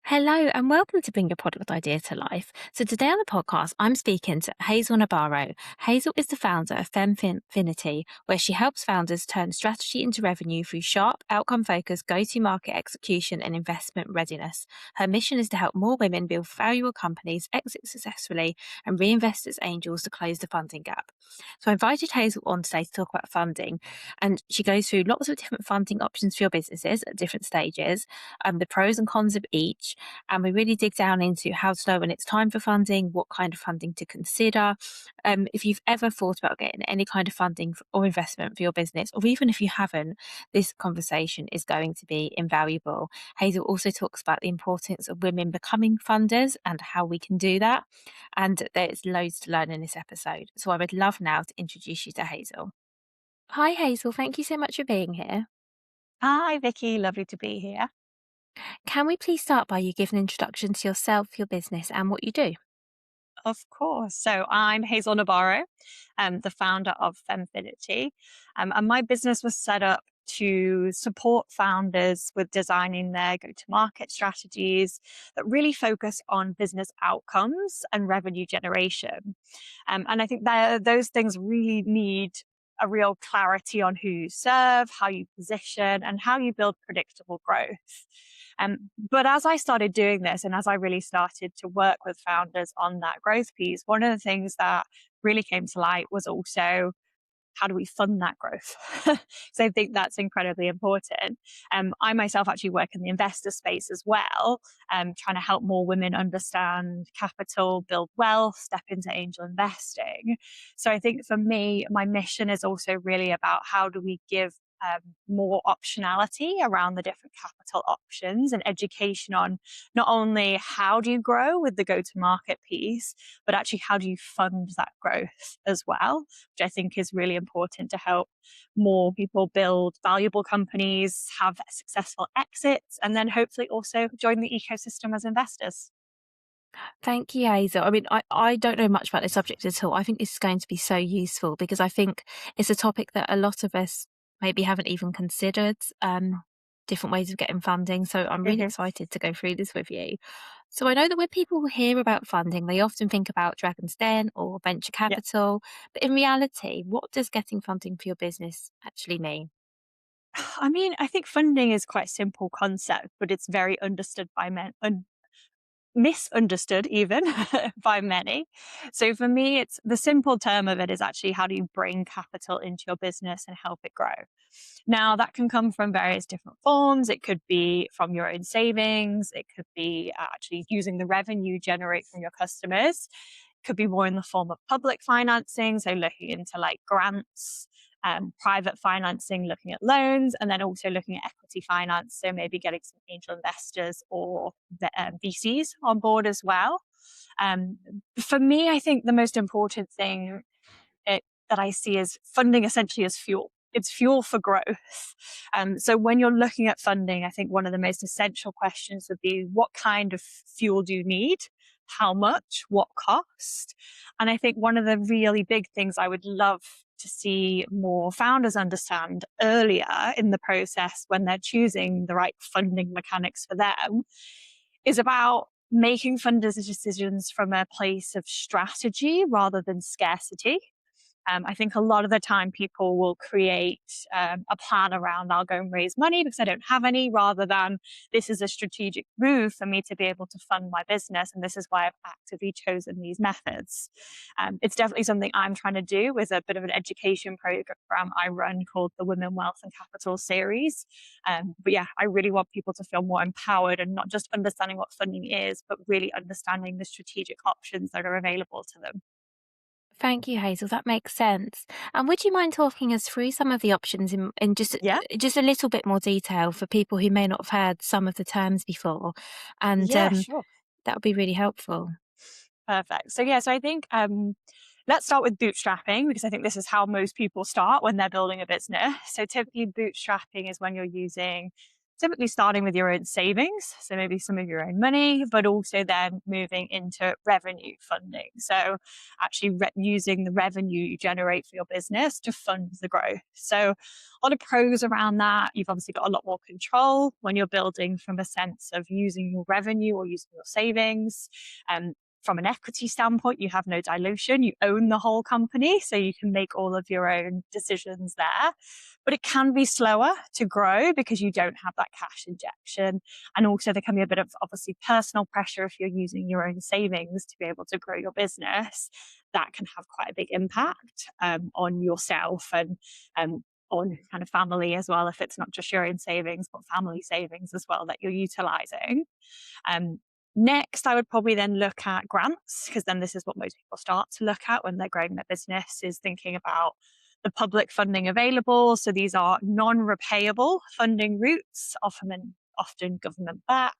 Hello and welcome to Bring Your Product Idea to Life. So today on the podcast, I'm speaking to Hazel Nabarro. Hazel is the founder of Femfinity, where she helps founders turn strategy into revenue through sharp, outcome-focused go-to-market execution and investment readiness. Her mission is to help more women build valuable companies, exit successfully, and reinvest as angels to close the funding gap. So I invited Hazel on today to talk about funding, and she goes through lots of different funding options for your businesses at different stages, the pros and cons of each, and we really dig down into how to know when it's time for funding, what kind of funding to consider. If you've ever thought about getting any kind of funding or investment for your business, or even if you haven't, this conversation is going to be invaluable. Hazel also talks about the importance of women becoming funders and how we can do that. And there's loads to learn in this episode. So I would love now to introduce you to Hazel. Hi, Hazel. Thank you so much for being here. Hi, Vicky. Lovely to be here. Can we please start by you giving an introduction to yourself, your business, and what you do? Of course. So I'm Hazel Nabarro, the founder of Femfinity. And my business was set up to support founders with designing their go-to-market strategies that really focus on business outcomes and revenue generation. And I think that those things really need a real clarity on who you serve, how you position, and how you build predictable growth. But as I started doing this and as I really started to work with founders on that growth piece, one of the things that really came to light was also how do we fund that growth? So I think that's incredibly important. I myself actually work in the investor space as well, trying to help more women understand capital, build wealth, step into angel investing. So I think for me, my mission is also really about how do we give more optionality around the different capital options and education on not only how do you grow with the go-to-market piece, but actually how do you fund that growth as well, which I think is really important to help more people build valuable companies, have successful exits, and then hopefully also join the ecosystem as investors. Thank you, Hazel. I mean, I don't know much about this subject at all. I think this is going to be so useful because I think it's a topic that a lot of us maybe haven't even considered, different ways of getting funding. So I'm really Mhm. excited to go through this with you. So I know that when people hear about funding, they often think about Dragon's Den or venture Yeah. capital. But in reality, what does getting funding for your business actually mean? I mean, I think funding is quite a simple concept, but it's very understood by men, misunderstood even by many. So for me, it's the simple term of it is actually how do you bring capital into your business and help it grow? Now, that can come from various different forms. It could be from your own savings. It could be actually using the revenue you generate from your customers. It could be more in the form of public financing. So looking into like grants, private financing, looking at loans, and then also looking at equity finance. So maybe getting some angel investors or the VCs on board as well. Um, for me, I think the most important thing that I see is funding essentially as fuel. It's fuel for growth. So when you're looking at funding, I think one of the most essential questions would be what kind of fuel do you need? How much? What cost? And I think one of the really big things I would love to see more founders understand earlier in the process when they're choosing the right funding mechanics for them is about making funders decisions from a place of strategy rather than scarcity. I think a lot of the time people will create a plan around I'll go and raise money because I don't have any, rather than this is a strategic move for me to be able to fund my business. And this is why I've actively chosen these methods. It's definitely something I'm trying to do with a bit of an education program I run called the Women, Wealth and Capital series. But yeah, I really want people to feel more empowered and not just understanding what funding is, but really understanding the strategic options that are available to them. Thank you, Hazel. That makes sense. And would you mind talking us through some of the options in Yeah. just a little bit more detail for people who may not have heard some of the terms before? And Yeah, sure. that would be really helpful. Perfect. So yeah, so I think let's start with bootstrapping because I think this is how most people start when they're building a business. So typically bootstrapping is when you're using typically starting with your own savings, so maybe some of your own money, but also then moving into revenue funding. So actually using the revenue you generate for your business to fund the growth. So a lot of pros around that. You've obviously got a lot more control when you're building from a sense of using your revenue or using your savings. From an equity standpoint, you have no dilution. You own the whole company, so you can make all of your own decisions there. But it can be slower to grow because you don't have that cash injection. And also, there can be a bit of obviously personal pressure if you're using your own savings to be able to grow your business. That can have quite a big impact on yourself and on kind of family as well, if it's not just your own savings, but family savings as well that you're utilizing. Um, Next, I would probably then look at grants, because then this is what most people start to look at when they're growing their business, is thinking about the public funding available. So these are non-repayable funding routes, often government backed.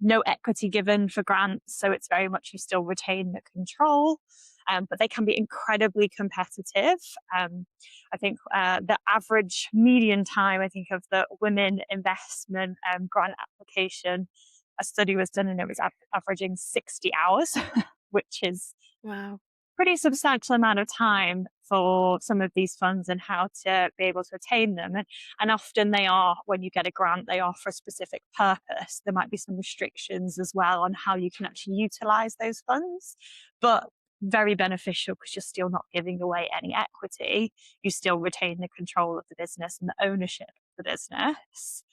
No equity given for grants, so it's very much you still retain the control. But they can be incredibly competitive. I think the average median time, I think, of the women investment grant application, a study was done and it was averaging 60 hours, which is Wow. pretty substantial amount of time for some of these funds and how to be able to attain them. And often they are, when you get a grant, they are for a specific purpose. There might be some restrictions as well on how you can actually utilize those funds, but very beneficial because you're still not giving away any equity. You still retain the control of the business and the ownership of the business.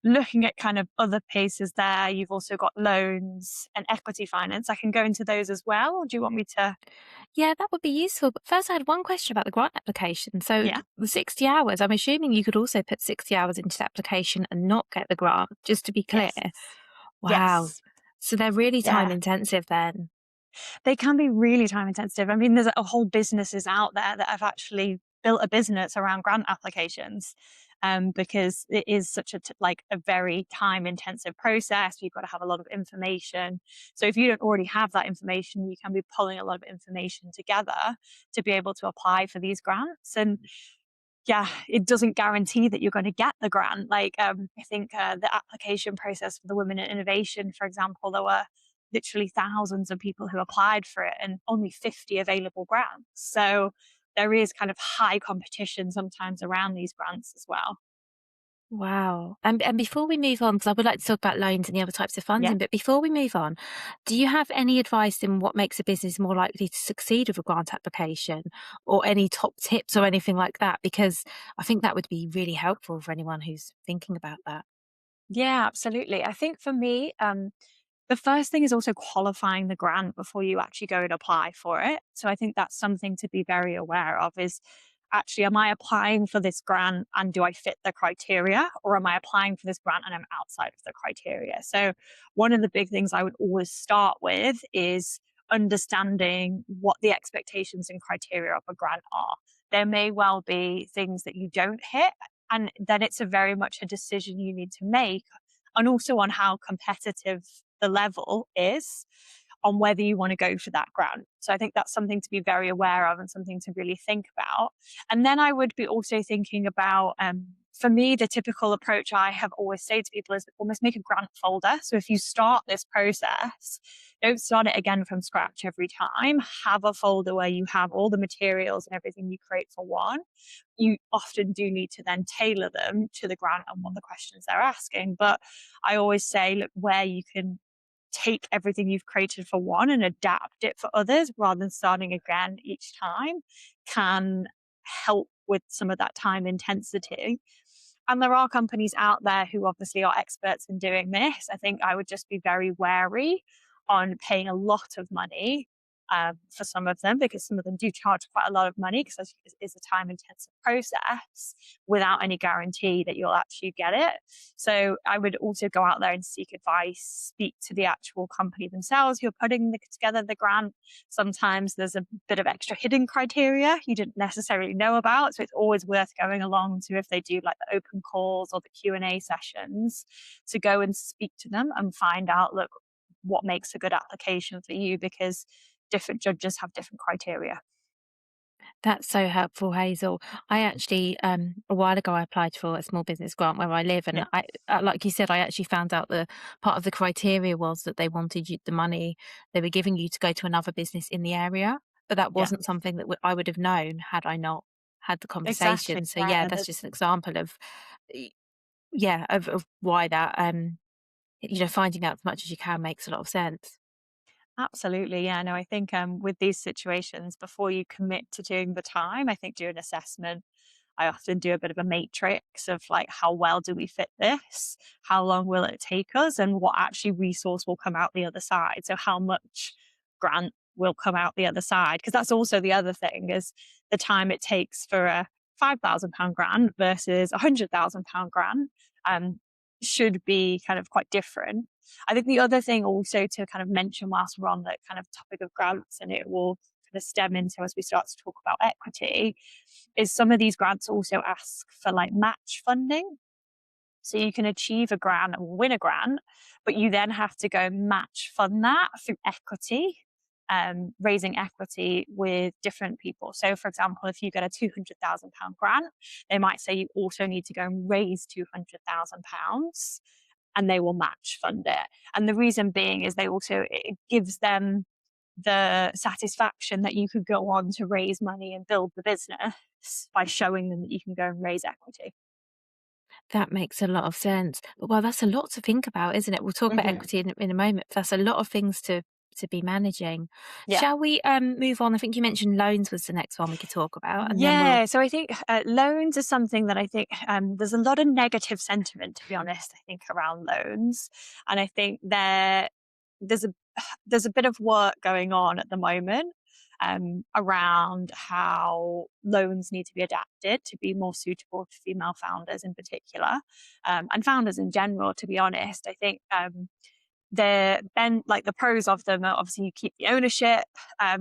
Looking at kind of other pieces there, you've also got loans and equity finance. I can go into those as well. Or do you want me to? Yeah, that would be useful. But first, I had one question about the grant application. So, Yeah. the 60 hours, I'm assuming you could also put 60 hours into the application and not get the grant, just to be clear. Yes. Wow. Yes. So, they're really time Yeah. intensive then. They can be really time intensive. I mean, there's a whole businesses out there that have actually built a business around grant applications. Because it is such like a very time intensive process. You've got to have a lot of information. So if you don't already have that information, you can be pulling a lot of information together to be able to apply for these grants. And yeah, it doesn't guarantee that you're going to get the grant. Like, I think the application process for the Women in Innovation, for example, there were literally thousands of people who applied for it and only 50 available grants. So there is kind of high competition sometimes around these grants as well. Wow. And before we move on, because I would like to talk about loans and the other types of Yeah. funding, but before we move on, do you have any advice in what makes a business more likely to succeed with a grant application or any top tips or anything like that? Because I think that would be really helpful for anyone who's thinking about that. Yeah, absolutely. I think for me, the first thing is also qualifying the grant before you actually go and apply for it. So I think that's something to be very aware of is actually, am I applying for this grant and do I fit the criteria? Or am I applying for this grant and I'm outside of the criteria? So one of the big things I would always start with is understanding what the expectations and criteria of a grant are. There may well be things that you don't hit, and then it's a very much a decision you need to make, and also on how competitive the level is on whether you want to go for that grant. So I think that's something to be very aware of and something to really think about. And then I would be also thinking about, for me, the typical approach I have always said to people is almost make a grant folder. So if you start this process, don't start it again from scratch every time. Have a folder where you have all the materials and everything you create for one. You often do need to then tailor them to the grant and what the questions they're asking. But I always say, look, where you can take everything you've created for one and adapt it for others rather than starting again each time can help with some of that time intensity. And there are companies out there who obviously are experts in doing this. I think I would just be very wary on paying a lot of money for some of them, because some of them do charge quite a lot of money because it's a time intensive process without any guarantee that you'll actually get it. So I would also go out there and seek advice, speak to the actual company themselves who are putting together the grant. Sometimes there's a bit of extra hidden criteria you didn't necessarily know about. So it's always worth going along to, if they do like the open calls or the Q&A sessions, to go and speak to them and find out, look, what makes a good application for you, because different judges have different criteria. That's so helpful, Hazel. I actually, a while ago, I applied for a small business grant where I live, Yeah, and like you said, I actually found out the part of the criteria was that they wanted you the money they were giving you to go to another business in the area, but that yeah, wasn't something that I would have known had I not had the exactly. conversation. So yeah, Yeah, that's just an example of, y- yeah, of why that, finding out as much as you can makes a lot of sense. absolutely. Yeah, no, I think with these situations, before you commit to doing the time, I think do an assessment. I often do a bit of a matrix of like, how well do we fit this? How long will it take us? And what actually resource will come out the other side? So, how much grant will come out the other side? Because that's also the other thing is the time it takes for a £5,000 grant versus a £100,000 grant um, should be kind of quite different. I think the other thing also to kind of mention whilst we're on the kind of topic of grants, and it will kind of stem into as we start to talk about equity, is some of these grants also ask for like match funding. So you can achieve a grant or win a grant, but you then have to go match fund that through equity, raising equity with different people. So, for example, if you get a £200,000 grant, they might say you also need to go and raise £200,000 and they will match fund it. And the reason being is it gives them the satisfaction that you could go on to raise money and build the business by showing them that you can go and raise equity. That makes a lot of sense. But, well, that's a lot to think about, isn't it? We'll talk about Hmm. equity in a moment. That's a lot of things to be managing. Yeah. Shall we move on? I think you mentioned loans was the next one we could talk about, and then we'll. Yeah, so I think loans are something that I think there's a lot of negative sentiment, to be honest. I think around loans, and I think there's a there's a bit of work going on at the moment around how loans need to be adapted to be more suitable to female founders in particular, and founders in general. To be honest, I think the pros of them are obviously you keep the ownership.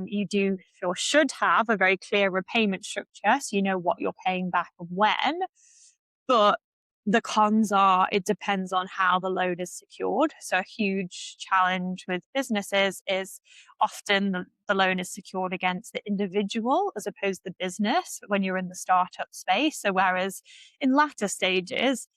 You do or should have a very clear repayment structure, so you know what you're paying back and when. But the cons are it depends on how the loan is secured. So a huge challenge with businesses is often the loan is secured against the individual as opposed to the business when you're in the startup space. So whereas in latter stages,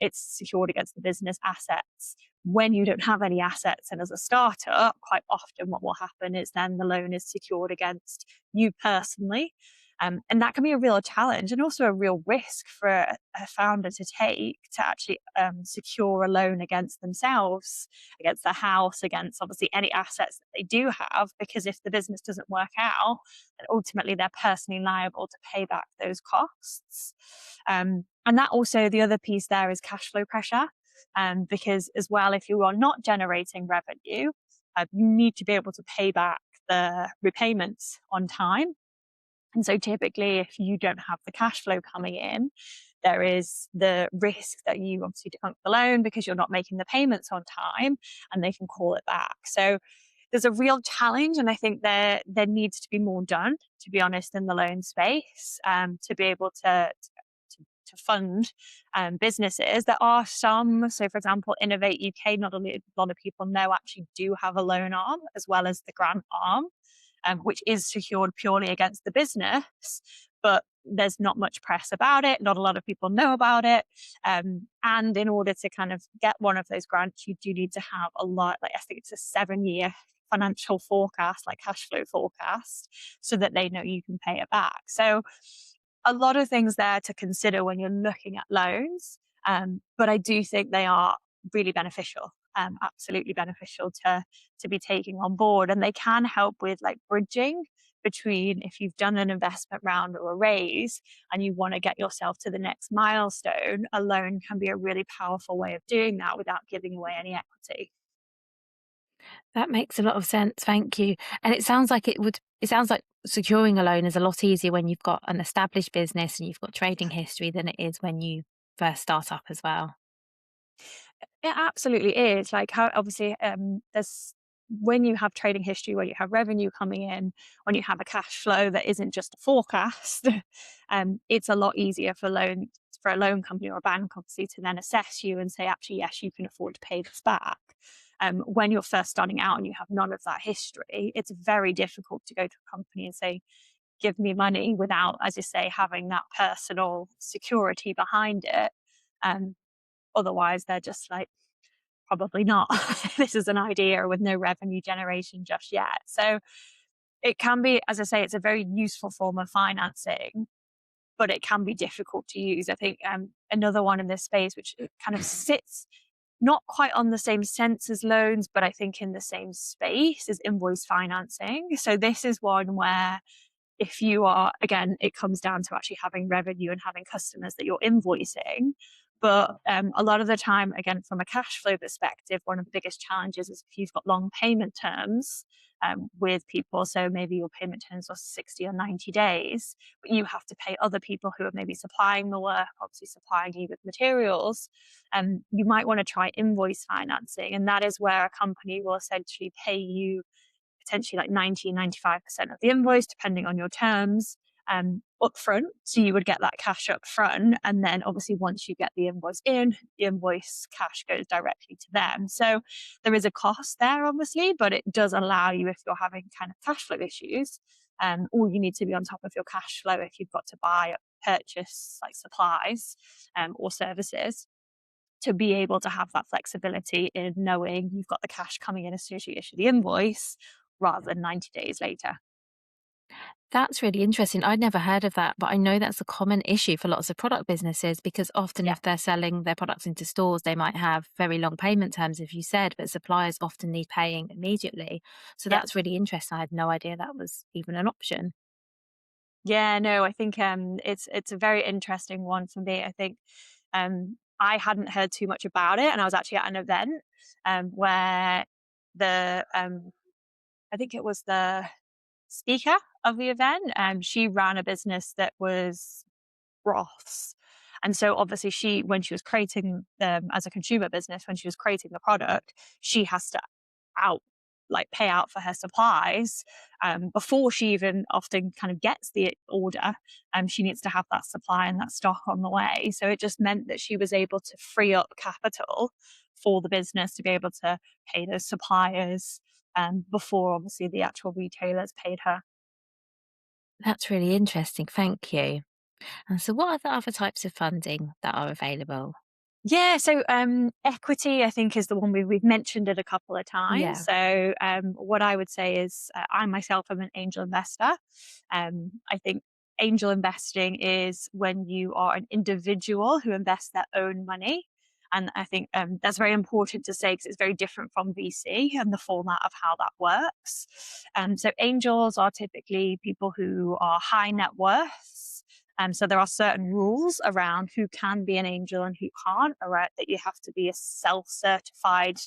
it's secured against the business assets. When you don't have any assets and as a startup, quite often what will happen is then the loan is secured against you personally. And that can be a real challenge and also a real risk for a founder to take to actually secure a loan against themselves, against their house, against obviously any assets that they do have. Because if the business doesn't work out, then ultimately they're personally liable to pay back those costs. And that also, the other piece there is cash flow pressure. Because as well, if you are not generating revenue, you need to be able to pay back the repayments on time. And so typically, if you don't have the cash flow coming in, there is the risk that you obviously dunk the loan because you're not making the payments on time and they can call it back. So there's a real challenge. And I think there needs to be more done, to be honest, in the loan space to be able to fund businesses. There are some, so for example, Innovate UK, not a lot of people know, actually do have a loan arm as well as the grant arm, which is secured purely against the business. But there's not much press about it. Not a lot of people know about it. And in order to kind of get one of those grants, you do need to have a lot, like I think it's a 7 year financial forecast, like cash flow forecast, so that they know you can pay it back. So a lot of things there to consider when you're looking at loans. But I do think they are really beneficial, absolutely beneficial to be taking on board. And they can help with like bridging between if you've done an investment round or a raise and you want to get yourself to the next milestone, a loan can be a really powerful way of doing that without giving away any equity. That makes a lot of sense, thank you. And it sounds like securing a loan is a lot easier when you've got an established business and you've got trading history than it is when you first start up as well. It absolutely is. Like how obviously there's when you have trading history, when you have revenue coming in, when you have a cash flow that isn't just a forecast, it's a lot easier for a loan company or a bank obviously to then assess you and say, actually, yes, you can afford to pay this back. When you're first starting out and you have none of that history, it's very difficult to go to a company and say, give me money without, as you say, having that personal security behind it. Um, Otherwise, they're just like, probably not. This is an idea with no revenue generation just yet. So it can be, as I say, it's a very useful form of financing, but it can be difficult to use. I think another one in this space, which kind of sits not quite on the same sense as loans, but I think in the same space, is invoice financing. So this is one where if you are, again, it comes down to actually having revenue and having customers that you're invoicing. But a lot of the time, again, from a cash flow perspective, one of the biggest challenges is if you've got long payment terms with people. So maybe your payment terms are 60 or 90 days, but you have to pay other people who are maybe supplying the work, obviously supplying you with materials. You might want to try invoice financing. And that is where a company will essentially pay you potentially like 90, 95% of the invoice, depending on your terms, upfront. So you would get that cash up front. And then obviously, once you get the invoice in, the invoice cash goes directly to them. So there is a cost there, obviously, but it does allow you, if you're having kind of cash flow issues, or you need to be on top of your cash flow if you've got to buy, purchase like supplies or services, to be able to have that flexibility in knowing you've got the cash coming in as soon as you issue the invoice rather than 90 days later. That's really interesting. I'd never heard of that, but I know that's a common issue for lots of product businesses because often Yeah. if they're selling their products into stores, they might have very long payment terms, if you said, but suppliers often need paying immediately. So Yeah. that's really interesting. I had no idea that was even an option. Yeah, no, I think it's a very interesting one for me. I think I hadn't heard too much about it, and I was actually at an event where the I think it was the speaker of the event, she ran a business that was broths. And so obviously when she was creating them as a consumer business, when she was creating the product, she has to out like pay out for her supplies before she even often kind of gets the order. She needs to have that supply and that stock on the way. So it just meant that she was able to free up capital for the business to be able to pay those suppliers before obviously the actual retailers paid her. That's really interesting. Thank you. And so, what are the other types of funding that are available? Yeah, so equity, I think, is the one we've mentioned it a couple of times. Yeah. So what I would say is, I myself am an angel investor. I think angel investing is when you are an individual who invests their own money. And I think that's very important to say because it's very different from VC and the format of how that works. So angels are typically people who are high net worths. So there are certain rules around who can be an angel and who can't, all right, that you have to be a self-certified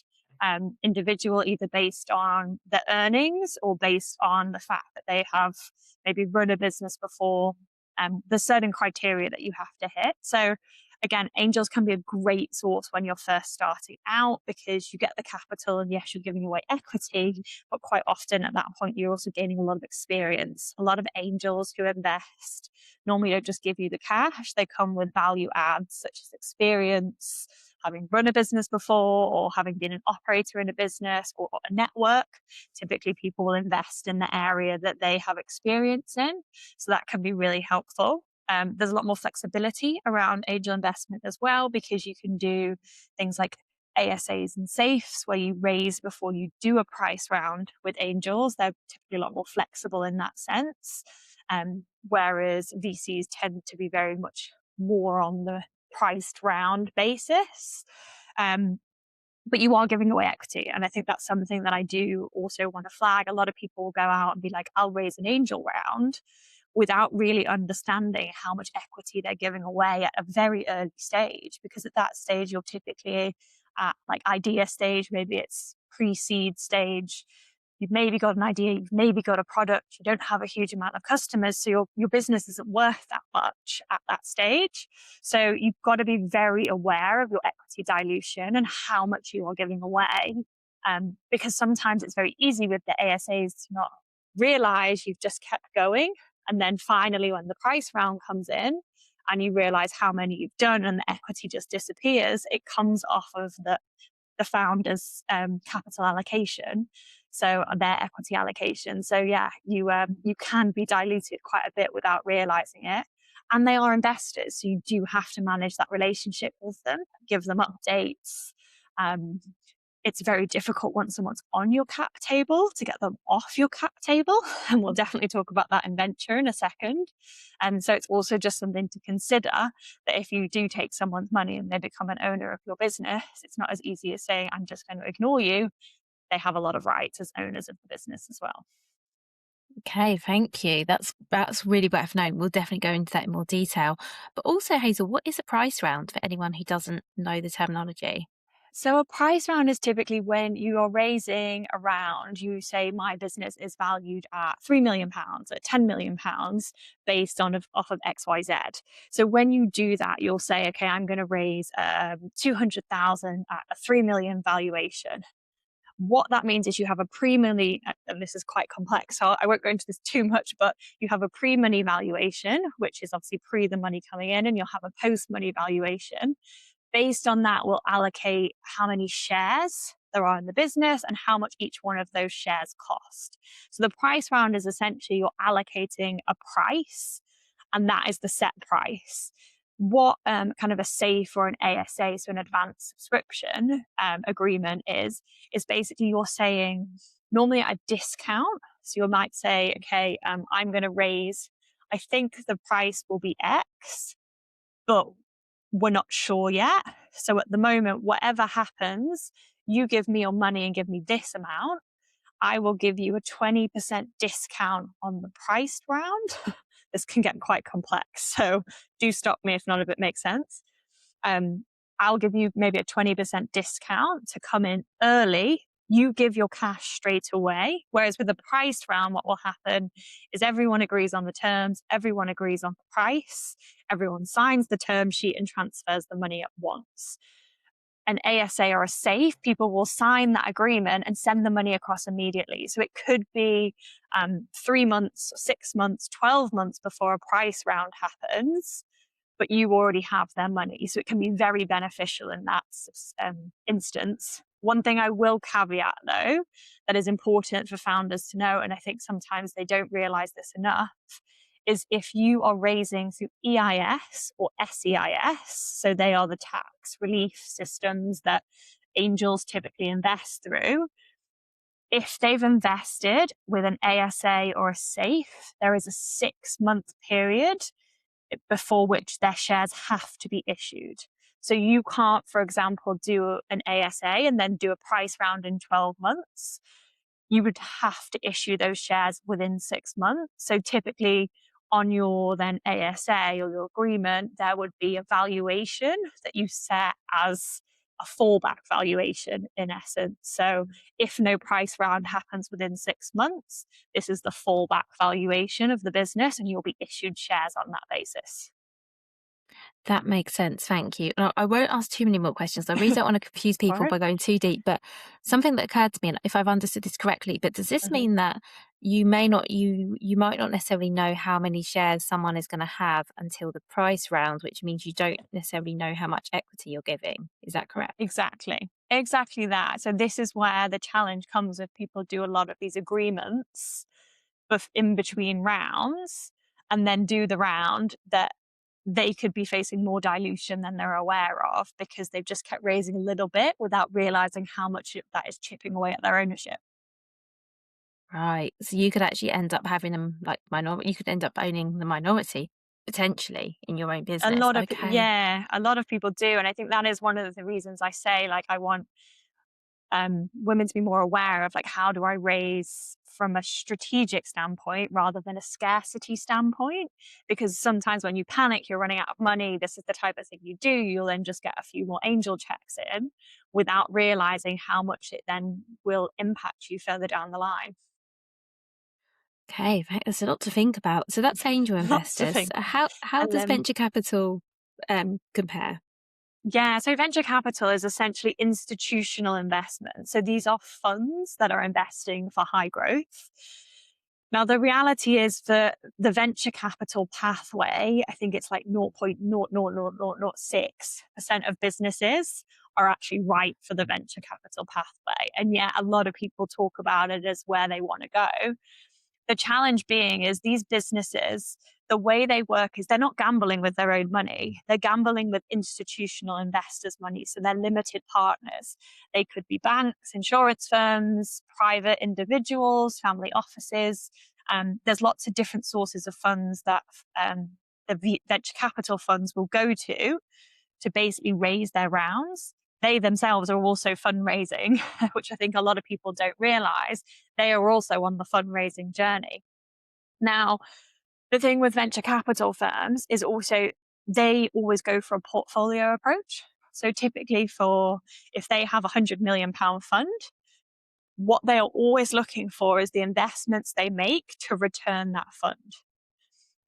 individual, either based on the earnings or based on the fact that they have maybe run a business before. There's certain criteria that you have to hit. So again, angels can be a great source when you're first starting out because you get the capital and yes, you're giving away equity, but quite often at that point, you're also gaining a lot of experience. A lot of angels who invest normally don't just give you the cash, they come with value adds such as experience, having run a business before, or having been an operator in a business or a network. Typically, people will invest in the area that they have experience in. So that can be really helpful. There's a lot more flexibility around angel investment as well because you can do things like ASAs and safes where you raise before you do a price round with angels. They're typically a lot more flexible in that sense. Whereas VCs tend to be very much more on the priced round basis. Um, but you are giving away equity. And I think that's something that I do also want to flag. A lot of people will go out and be like, I'll raise an angel round without really understanding how much equity they're giving away at a very early stage. Because at that stage, you're typically at like idea stage, maybe it's pre-seed stage. You've maybe got an idea, you've maybe got a product, you don't have a huge amount of customers, so your business isn't worth that much at that stage. So you've got to be very aware of your equity dilution and how much you are giving away. Because sometimes it's very easy with the ASAs to not realize you've just kept going. And then finally, when the price round comes in and you realize how many you've done and the equity just disappears, it comes off of the founder's capital allocation. So their equity allocation. So yeah, you can be diluted quite a bit without realizing it. And they are investors, so you do have to manage that relationship with them, give them updates. Um, it's very difficult once someone's on your cap table to get them off your cap table. And we'll definitely talk about that in venture in a second. And so it's also just something to consider that if you do take someone's money and they become an owner of your business, it's not as easy as saying, I'm just going to ignore you. They have a lot of rights as owners of the business as well. Okay, thank you. That's really worth knowing. We'll definitely go into that in more detail. But also, Hazel, what is a price round for anyone who doesn't know the terminology? So a price round is typically when you are raising a round, you say my business is valued at £3 million, at £10 million based on off of XYZ. So when you do that, you'll say, okay, I'm going to raise 200,000 at a 3 million valuation. What that means is you have a pre-money, and this is quite complex, so I won't go into this too much, but you have a pre-money valuation, which is obviously pre the money coming in, and you'll have a post-money valuation. Based on that, we'll allocate how many shares there are in the business and how much each one of those shares cost. So the price round is essentially you're allocating a price, and that is the set price. What kind of a SAFE or an ASA, so an advanced subscription agreement is basically you're saying normally at a discount. So you might say, okay, I'm going to raise, I think the price will be X, but we're not sure yet. So at the moment, whatever happens, you give me your money and give me this amount. I will give you a 20% discount on the priced round. This can get quite complex. So do stop me if none of it makes sense. Um, I'll give you maybe a 20% discount to come in early. You give your cash straight away. Whereas with the priced round, what will happen is everyone agrees on the terms, everyone agrees on the price, everyone signs the term sheet and transfers the money at once. An ASA or a SAFE, people will sign that agreement and send the money across immediately. So it could be 3 months, 6 months, 12 months before a price round happens, but you already have their money. So it can be very beneficial in that instance. One thing I will caveat, though, that is important for founders to know, and I think sometimes they don't realize this enough, is if you are raising through EIS or SEIS, so they are the tax relief systems that angels typically invest through. If they've invested with an ASA or a SAFE, there is a 6-month period before which their shares have to be issued. So you can't, for example, do an ASA and then do a price round in 12 months. You would have to issue those shares within 6 months. So typically on your then ASA or your agreement, there would be a valuation that you set as a fallback valuation in essence. So if no price round happens within 6 months, this is the fallback valuation of the business and you'll be issued shares on that basis. That makes sense. Thank you. I won't ask too many more questions. I really don't want to confuse All people right. by going too deep. But something that occurred to me, and if I've understood this correctly, but does this Mhm. mean that you might not necessarily know how many shares someone is going to have until the price round, which means you don't necessarily know how much equity you're giving. Is that correct? Exactly. Exactly that. So this is where the challenge comes if people do a lot of these agreements in between rounds and then do the round that they could be facing more dilution than they're aware of because they've just kept raising a little bit without realizing how much that is chipping away at their ownership. Right. So you could actually end up having them like minority. You could end up owning the minority potentially in your own A business. lot of Okay. yeah, a lot of people do, and I think that is one of the reasons I say like I want women to be more aware of like how do I raise from a strategic standpoint rather than a scarcity standpoint, because sometimes when you panic you're running out of money, this is the type of thing you do, you'll then just get a few more angel checks in without realizing how much it then will impact you further down the line. Okay, right, there's a lot to think about. So that's angel Lots of investors. things. How And does then venture capital compare? yeah, so venture capital is essentially institutional investment. So these are funds that are investing for high growth. Now, the reality is that the venture capital pathway, I think it's like 0.00006% of businesses are actually right for the venture capital pathway. And yet, a lot of people talk about it as where they want to go. The challenge being is these businesses, the way they work is they're not gambling with their own money. They're gambling with institutional investors' money. So they're limited partners. They could be banks, insurance firms, private individuals, family offices. There's lots of different sources of funds that the venture capital funds will go to basically raise their rounds. They themselves are also fundraising, which I think a lot of people don't realize. They are also on the fundraising journey. Now, the thing with venture capital firms is also they always go for a portfolio approach. So typically if they have £100 million fund, what they are always looking for is the investments they make to return that fund.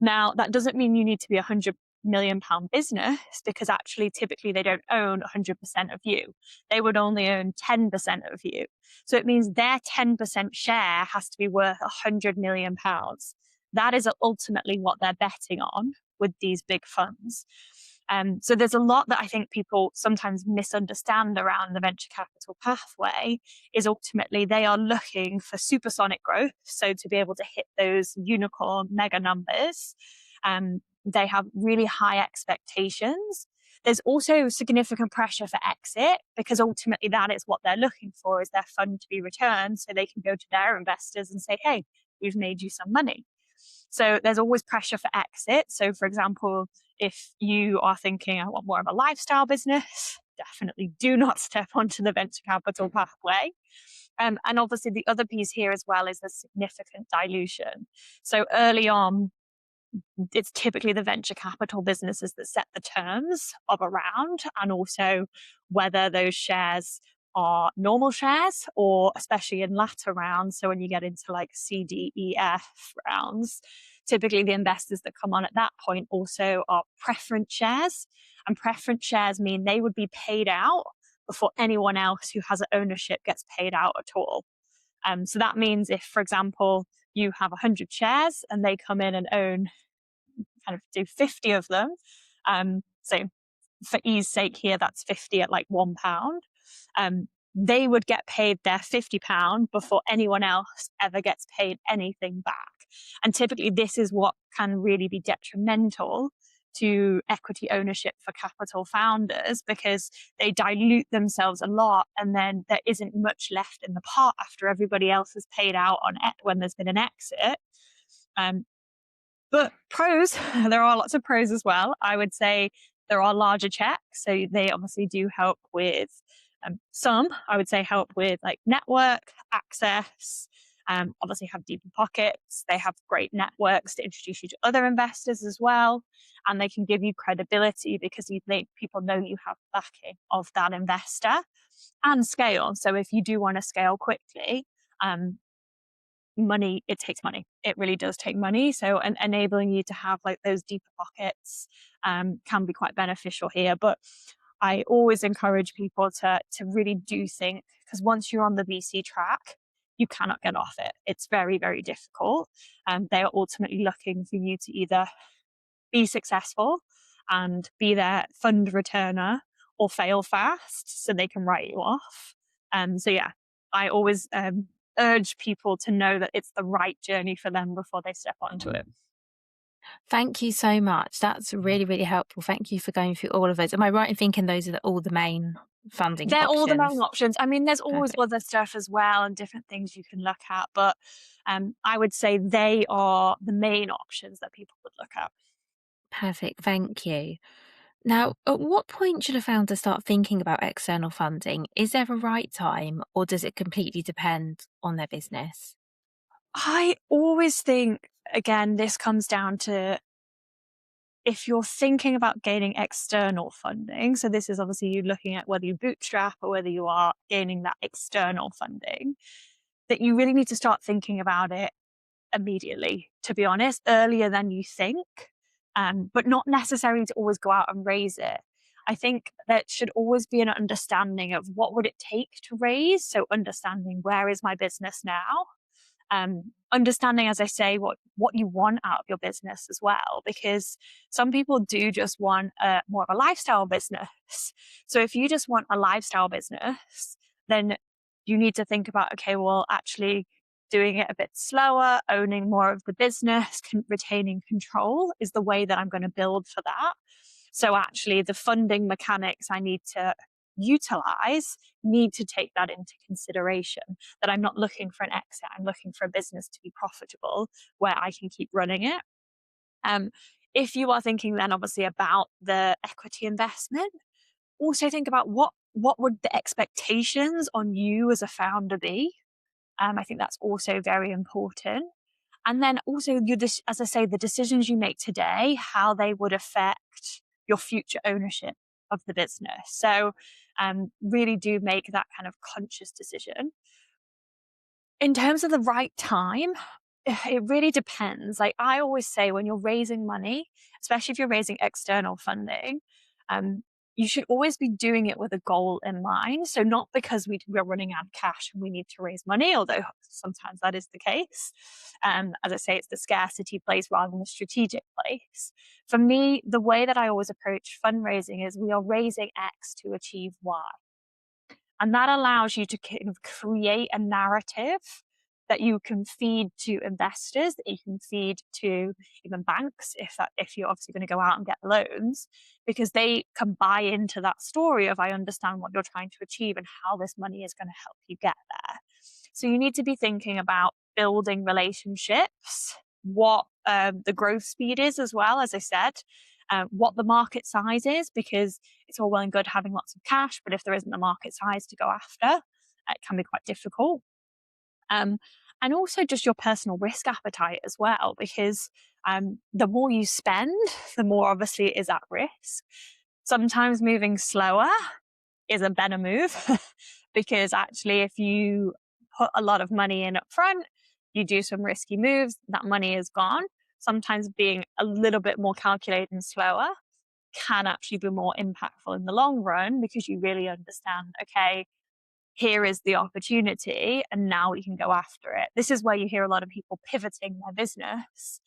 Now, that doesn't mean you need to be £100 million business, because actually, typically, they don't own 100% of you. They would only own 10% of you. So it means their 10% share has to be worth £100 million. That is ultimately what they're betting on with these big funds. So there's a lot that I think people sometimes misunderstand around the venture capital pathway is ultimately they are looking for supersonic growth. So to be able to hit those unicorn mega numbers, they have really high expectations. There's also significant pressure for exit, because ultimately that is what they're looking for, is their fund to be returned so they can go to their investors and say, hey, we've made you some money. So there's always pressure for exit. So for example, if you are thinking, I want more of a lifestyle business, definitely do not step onto the venture capital pathway. And obviously the other piece here as well is the significant dilution. So early on, it's typically the venture capital businesses that set the terms of a round, and also whether those shares are normal shares, or especially in latter rounds. So when you get into like C, D, E, F rounds, typically the investors that come on at that point also are preference shares. And preference shares mean they would be paid out before anyone else who has ownership gets paid out at all. So that means if, for example, you have 100 shares and they come in and own kind of do 50 of them. So for ease sake here, that's 50 at like £1. They would get paid their £50 before anyone else ever gets paid anything back. And typically this is what can really be detrimental to equity ownership for capital founders, because they dilute themselves a lot and then there isn't much left in the pot after everybody else has paid out on it when there's been an exit. But pros, there are lots of pros as well. I would say there are larger checks. So they obviously do help with some, I would say, help with like network access, obviously have deeper pockets. They have great networks to introduce you to other investors as well. And they can give you credibility because people know you have backing of that investor, and scale. So if you do want to scale quickly, money, it takes money. It really does take money. So and enabling you to have like those deeper pockets can be quite beneficial here. But I always encourage people to really do think, because once you're on the VC track, you cannot get off it. It's very, very difficult. They are ultimately looking for you to either be successful and be their fund returner, or fail fast so they can write you off. So yeah, I always urge people to know that it's the right journey for them before they step onto it. Thank you so much. That's really, really helpful. Thank you for going through all of those. Am I right in thinking those are all the main funding They're options? all the main options. I mean, there's always Perfect. other stuff as well and different things you can look at, but I would say they are the main options that people would look at. Perfect. Thank you. Now, at what point should a founder start thinking about external funding? Is there a right time, or does it completely depend on their business? I always think, again, this comes down to if you're thinking about gaining external funding. So this is obviously you looking at whether you bootstrap or whether you are gaining that external funding, that you really need to start thinking about it immediately, to be honest, earlier than you think, but not necessarily to always go out and raise it. I think there should always be an understanding of what would it take to raise. So understanding, where is my business now? Understanding, as I say, what you want out of your business as well, because some people do just want more of a lifestyle business. So if you just want a lifestyle business, then you need to think about, okay, well, actually doing it a bit slower, owning more of the business, retaining control is the way that I'm going to build for that. So actually, the funding mechanics I need to utilize need to take that into consideration, that I'm not looking for an exit, I'm looking for a business to be profitable where I can keep running it. Um, if you are thinking then obviously about the equity investment, also think about what would the expectations on you as a founder be. I think that's also very important. And then also, as I say, the decisions you make today, how they would affect your future ownership of the business. So, really do make that kind of conscious decision. In terms of the right time, it really depends. Like I always say, when you're raising money, especially if you're raising external funding, um, you should always be doing it with a goal in mind. So not because we're running out of cash and we need to raise money, although sometimes that is the case. As I say, it's the scarcity place rather than the strategic place. For me, the way that I always approach fundraising is we are raising X to achieve Y. And that allows you to kind of create a narrative that you can feed to investors, that you can feed to even banks, if you're obviously going to go out and get loans, because they can buy into that story of, I understand what you're trying to achieve and how this money is going to help you get there. So you need to be thinking about building relationships, what the growth speed is as well, as I said, what the market size is, because it's all well and good having lots of cash, but if there isn't a market size to go after, it can be quite difficult. Um, and also just your personal risk appetite as well, because the more you spend, the more obviously it is at risk. Sometimes moving slower is a better move because actually, if you put a lot of money in up front, you do some risky moves, that money is gone. Sometimes being a little bit more calculated and slower can actually be more impactful in the long run because you really understand, okay, here is the opportunity and now we can go after it. This is where you hear a lot of people pivoting their business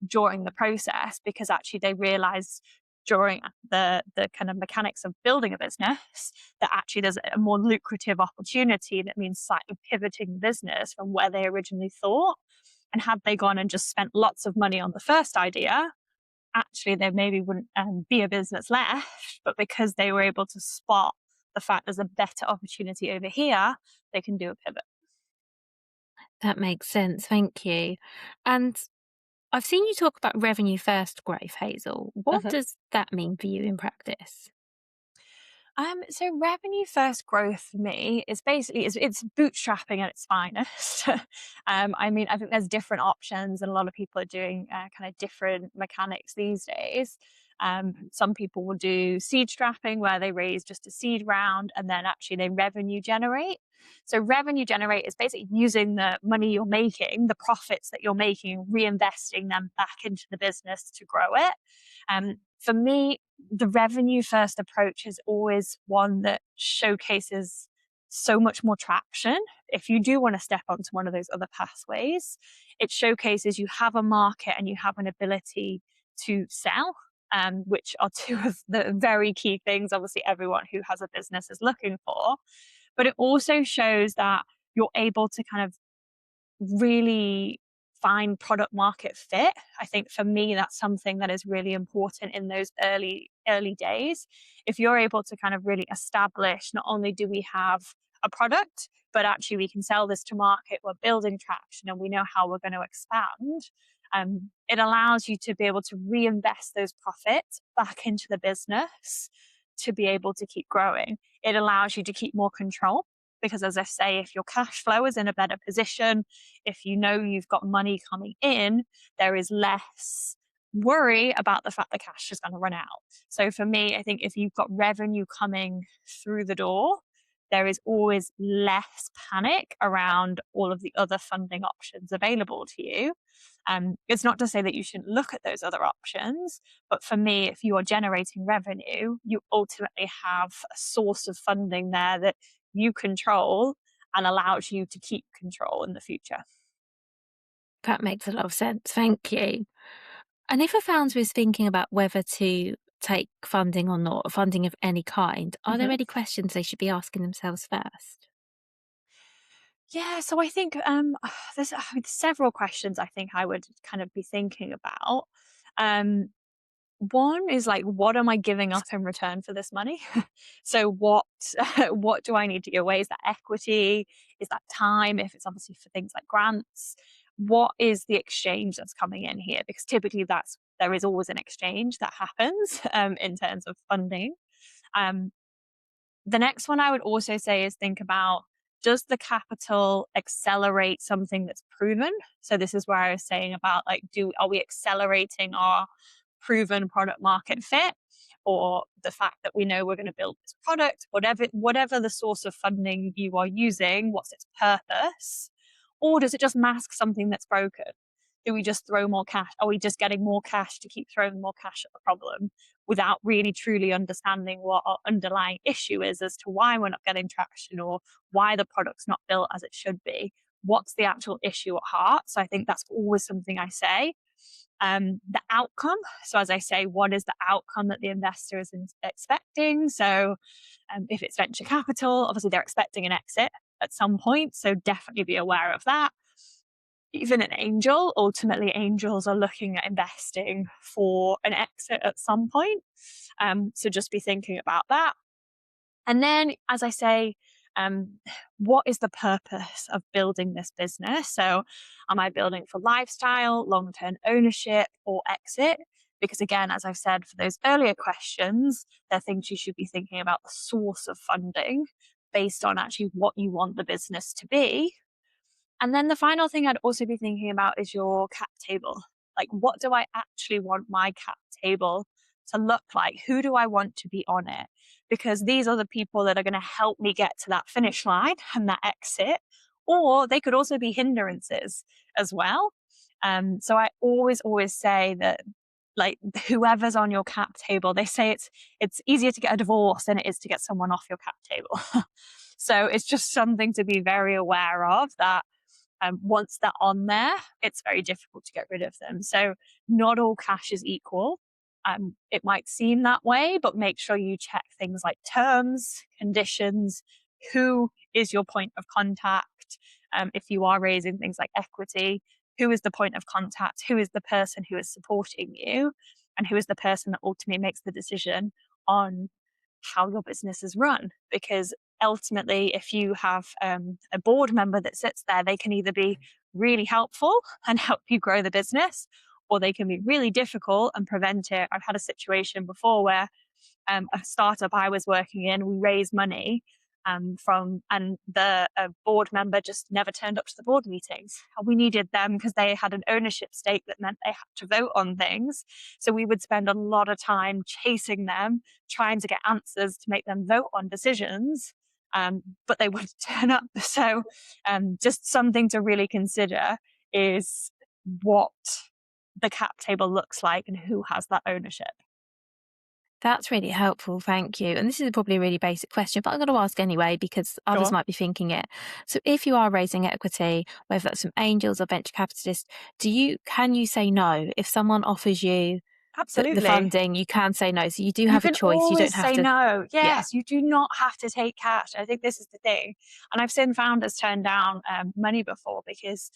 during the process, because actually they realize during the kind of mechanics of building a business that actually there's a more lucrative opportunity that means slightly pivoting the business from where they originally thought. And had they gone and just spent lots of money on the first idea, actually there maybe wouldn't be a business left, but because they were able to spot the fact there's a better opportunity over here, they can do a pivot. That makes sense. Thank you. And I've seen you talk about revenue first growth, Hazel. What Mhm. does that mean for you in practice? So revenue first growth for me is basically it's bootstrapping at its finest. I mean, I think there's different options, and a lot of people are doing kind of different mechanics these days. Some people will do seed strapping, where they raise just a seed round and then actually they revenue generate. So revenue generate is basically using the money you're making, the profits that you're making, reinvesting them back into the business to grow it. For me, the revenue first approach is always one that showcases so much more traction. If you do want to step onto one of those other pathways, it showcases you have a market and you have an ability to sell, which are two of the very key things, obviously, everyone who has a business is looking for. But it also shows that you're able to kind of really find product market fit. I think for me, that's something that is really important in those early days. If you're able to kind of really establish, not only do we have a product, but actually we can sell this to market, we're building traction and we know how we're going to expand. It allows you to be able to reinvest those profits back into the business to be able to keep growing. It allows you to keep more control because, as I say, if your cash flow is in a better position, if you know you've got money coming in, there is less worry about the fact the cash is going to run out. So for me, I think if you've got revenue coming through the door, there is always less panic around all of the other funding options available to you. It's not to say that you shouldn't look at those other options, but for me, if you are generating revenue, you ultimately have a source of funding there that you control and allows you to keep control in the future. That makes a lot of sense. Thank you. And if a founder is thinking about whether to take funding or not, funding of any kind, are there Mhm. any questions they should be asking themselves first? Yeah, so I think there's several questions I think I would kind of be thinking about. Um, One is like, what am I giving up in return for this money? So what what do I need to give away? Is that equity? Is that time? If it's obviously for things like grants, what is the exchange that's coming in here? Because typically there is always an exchange that happens in terms of funding. Um, the next one I would also say is think about, does the capital accelerate something that's proven? So this is where I was saying about like, do are we accelerating our proven product market fit, or the fact that we know we're going to build this product, whatever the source of funding you are using, what's its purpose? Or does it just mask something that's broken? Do we just throw more cash? Are we just getting more cash to keep throwing more cash at the problem without really truly understanding what our underlying issue is as to why we're not getting traction or why the product's not built as it should be? What's the actual issue at heart? So I think that's always something I say. The outcome. So, as I say, what is the outcome that the investor is expecting? So, if it's venture capital, obviously they're expecting an exit at some point. So, definitely be aware of that. Even an angel, ultimately, angels are looking at investing for an exit at some point. So, just be thinking about that. And then, as I say, um, what is the purpose of building this business? So, am I building for lifestyle, long term ownership, or exit? Because, again, as I've said for those earlier questions, there are things you should be thinking about the source of funding based on actually what you want the business to be. And then the final thing I'd also be thinking about is your cap table. Like, what do I actually want my cap table to look like? Who do I want to be on it? Because these are the people that are going to help me get to that finish line and that exit. Or they could also be hindrances as well. So I always say that, like, whoever's on your cap table, they say it's easier to get a divorce than it is to get someone off your cap table. So it's just something to be very aware of, that once they're on there, it's very difficult to get rid of them. So not all cash is equal. It might seem that way, but make sure you check things like terms, conditions, who is your point of contact. If you are raising things like equity, who is the point of contact? Who is the person who is supporting you? And who is the person that ultimately makes the decision on how your business is run? Because ultimately, if you have a board member that sits there, they can either be really helpful and help you grow the business, or they can be really difficult and prevent it. I've had a situation before where a startup I was working in, we raised money and the board member just never turned up to the board meetings. And we needed them because they had an ownership stake that meant they had to vote on things. So we would spend a lot of time chasing them, trying to get answers to make them vote on decisions. But they wouldn't turn up. So just something to really consider is what the cap table looks like and who has that ownership. That's really helpful, thank you. And this is probably a really basic question, but I'm going to ask anyway because others Sure. might be thinking it. So, if you are raising equity, whether that's from angels or venture capitalists, can you say no if someone offers you the Absolutely. funding? You can say no, so you do You have a can choice. You don't always have say to. no. Yeah, Yes, you do not have to take cash. I think this is the thing. And I've seen founders turn down money before because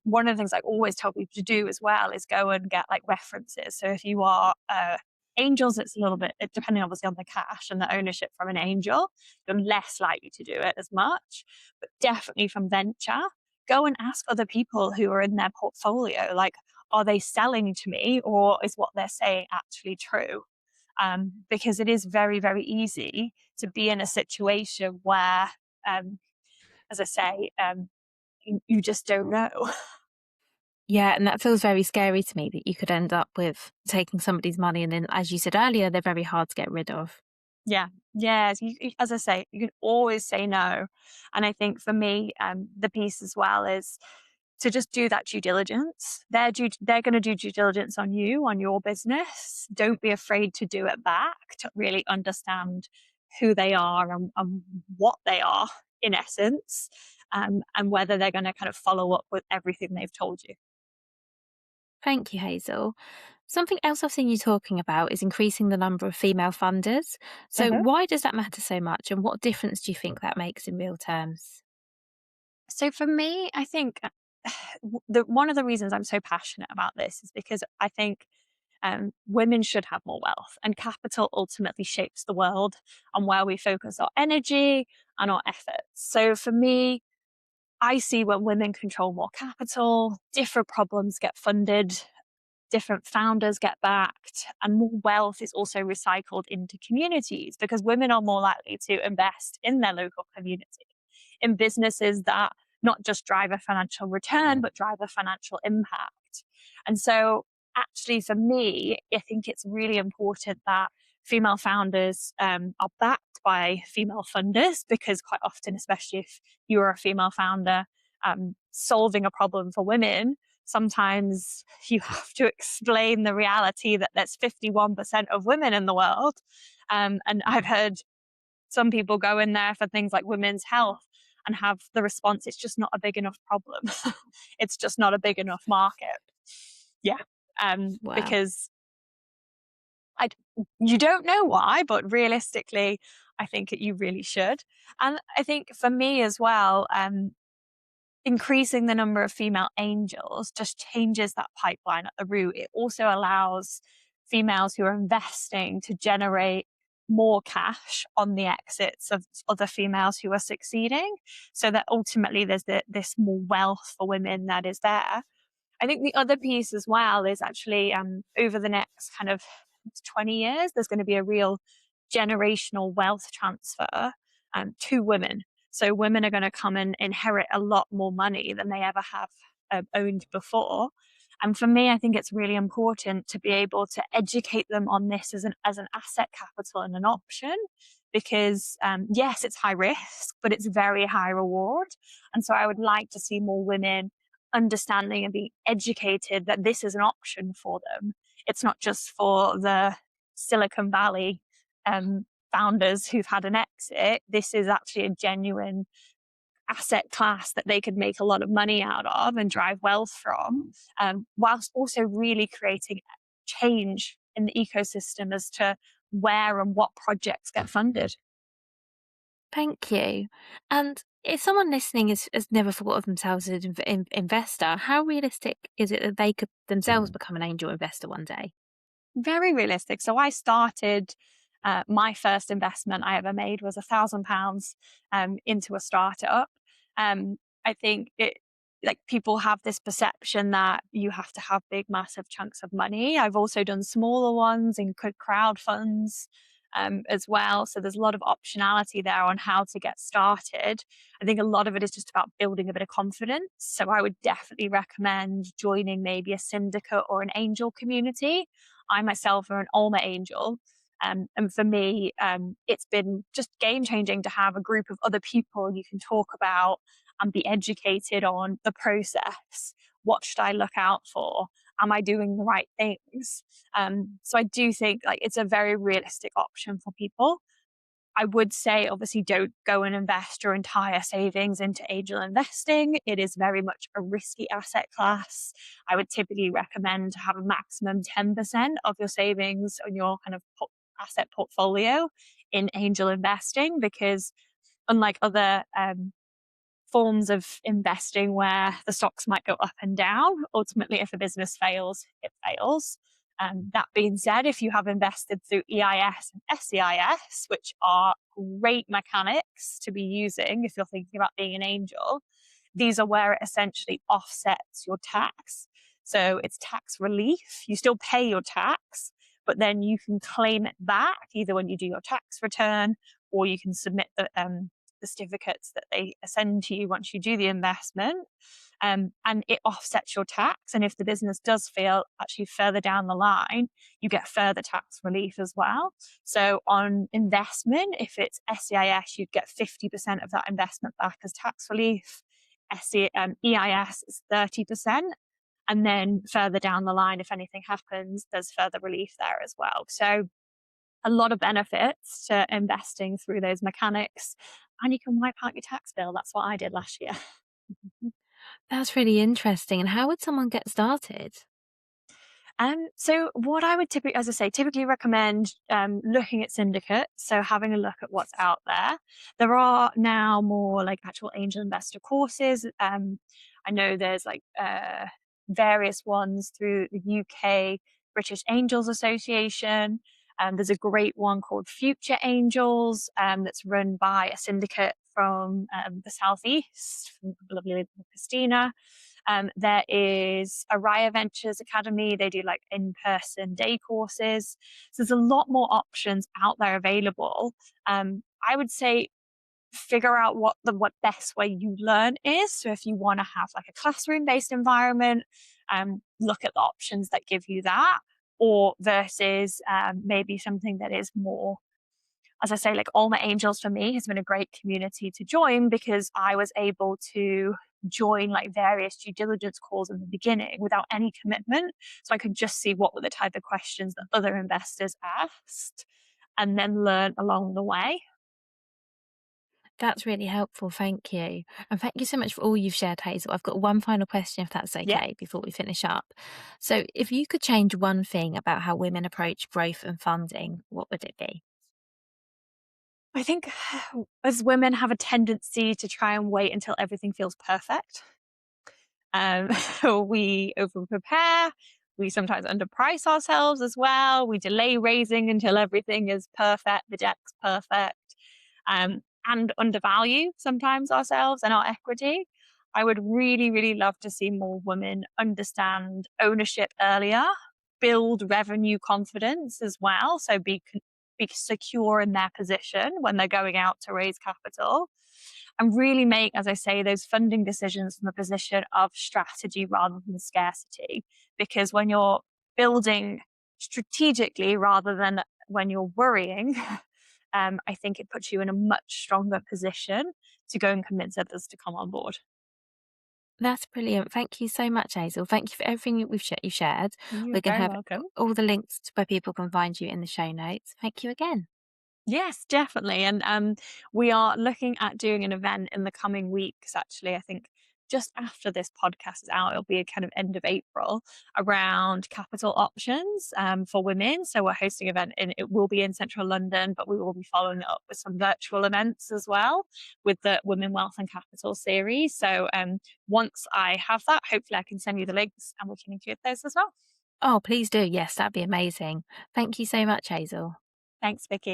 one of the things I always tell people to do as well is go and get like references. So if you are angels, it's a little bit, depending obviously on the cash and the ownership from an angel, you're less likely to do it as much. But definitely from venture, go and ask other people who are in their portfolio, like, are they selling to me or is what they're saying actually true? Because it is very, very easy to be in a situation where, um, as I say, you just don't know. yeah, and that feels very scary to me that you could end up with taking somebody's money, and then, as you said earlier, they're very hard to get rid of. Yeah, yes. As I say, you can always say no, and I think for me, the piece as well is to just do that due diligence. They're going to do due diligence on you, on your business. Don't be afraid to do it back, to really understand who they are and what they are in essence, and whether they're going to kind of follow up with everything they've told you. Thank you, Hazel. Something else I've seen you talking about is increasing the number of female funders. So, Mhm. why does that matter so much, and what difference do you think that makes in real terms? So for me, I think one of the reasons I'm so passionate about this is because I think women should have more wealth, and capital ultimately shapes the world and where we focus our energy and our efforts. So for me, I see when women control more capital, different problems get funded, different founders get backed, and more wealth is also recycled into communities because women are more likely to invest in their local community, in businesses that not just drive a financial return, but drive a financial impact. And so, actually, for me, I think it's really important that female founders are backed by female funders because, quite often, especially if you're a female founder solving a problem for women, sometimes you have to explain the reality that there's 51% of women in the world. And I've heard some people go in there for things like women's health and have the response, it's just not a big enough problem. It's just not a big enough market. Yeah. Wow. Because I, you don't know why, but realistically, I think you really should. And I think for me as well, increasing the number of female angels just changes that pipeline at the root. It also allows females who are investing to generate more cash on the exits of other females who are succeeding, so that ultimately there's this more wealth for women that is there. I think the other piece as well is actually over the next kind of 20 years, there's going to be a real generational wealth transfer to women. So women are going to come and inherit a lot more money than they ever have owned before. And for me, I think it's really important to be able to educate them on this as an asset capital and an option, because yes, it's high risk, but it's very high reward. And so I would like to see more women understanding and being educated that this is an option for them. It's not just for the Silicon Valley founders who've had an exit. This is actually a genuine asset class that they could make a lot of money out of and drive wealth from, whilst also really creating change in the ecosystem as to where and what projects get funded. Thank you. And if someone listening has never thought of themselves as an investor, how realistic is it that they could themselves become an angel investor one day? Very realistic. So I started. My first investment I ever made was £1,000 into a startup. I think like people have this perception that you have to have big, massive chunks of money. I've also done smaller ones and could crowd funds as well. So there's a lot of optionality there on how to get started. I think a lot of it is just about building a bit of confidence. So I would definitely recommend joining maybe a syndicate or an angel community. I myself are an Alma angel. And for me, it's been just game changing to have a group of other people you can talk about and be educated on the process. What should I look out for? Am I doing the right things? So I do think like it's a very realistic option for people. I would say, obviously, don't go and invest your entire savings into angel investing. It is very much a risky asset class. I would typically recommend to have a maximum 10% of your savings on your kind of asset portfolio in angel investing, because unlike other forms of investing where the stocks might go up and down. Ultimately, if a business fails, it fails. That being said, if you have invested through EIS and SEIS, which are great mechanics to be using if you're thinking about being an angel, these are where it essentially offsets your tax. So it's tax relief. You still pay your tax, but then you can claim it back either when you do your tax return, or you can submit the certificates that they send to you once you do the investment. And it offsets your tax. And if the business does fail, actually further down the line, you get further tax relief as well. So on investment, if it's SEIS, you'd get 50% of that investment back as tax relief. EIS is 30%. And then further down the line, if anything happens, there's further relief there as well. So a lot of benefits to investing through those mechanics, and you can wipe out your tax bill. That's what I did last year. That's really interesting. And how would someone get started? So what I would typically, as I say, typically recommend looking at syndicates. So having a look at what's out there. There are now more like actual angel investor courses. I know there's like various ones through the UK British Angels Association. There's a great one called Future Angels that's run by a syndicate from the southeast, from lovely Christina. There is Araya Ventures Academy. They do like in-person day courses. So there's a lot more options out there available. I would say figure out what best way you learn is. So if you want to have like a classroom-based environment, look at the options that give you that, or versus maybe something that is more, as I say, like All My Angels for me has been a great community to join because I was able to join like various due diligence calls in the beginning without any commitment. So I could just see what were the type of questions that other investors asked and then learn along the way. That's really helpful. Thank you. And thank you so much for all you've shared, Hazel. I've got one final question, if that's Yeah. okay, before we finish up. So, if you could change one thing about how women approach growth and funding, what would it be? I think as women have a tendency to try and wait until everything feels perfect. Um, we over prepare. We sometimes underprice ourselves as well. We delay raising until everything is perfect, the deck's perfect, and undervalue sometimes ourselves and our equity. I would really, really love to see more women understand ownership earlier, build revenue confidence as well. So be secure in their position when they're going out to raise capital and really make, as I say, those funding decisions from a position of strategy rather than scarcity. Because when you're building strategically rather than when you're worrying, I think it puts you in a much stronger position to go and convince others to come on board. That's brilliant. Thank you so much, Hazel. Thank you for everything that you shared. You're We're going to very have welcome. all the links to where people can find you in the show notes. Thank you again. Yes, definitely. And we are looking at doing an event in the coming weeks, actually. I think just after this podcast is out, it'll be a kind of end of April around capital options for women. So we're hosting an event and it will be in central London, but we will be following it up with some virtual events as well with the Women, Wealth and Capital series. So once I have that, hopefully I can send you the links and we can include those as well. Oh, please do. Yes, that'd be amazing. Thank you so much, Hazel. Thanks, Vicky.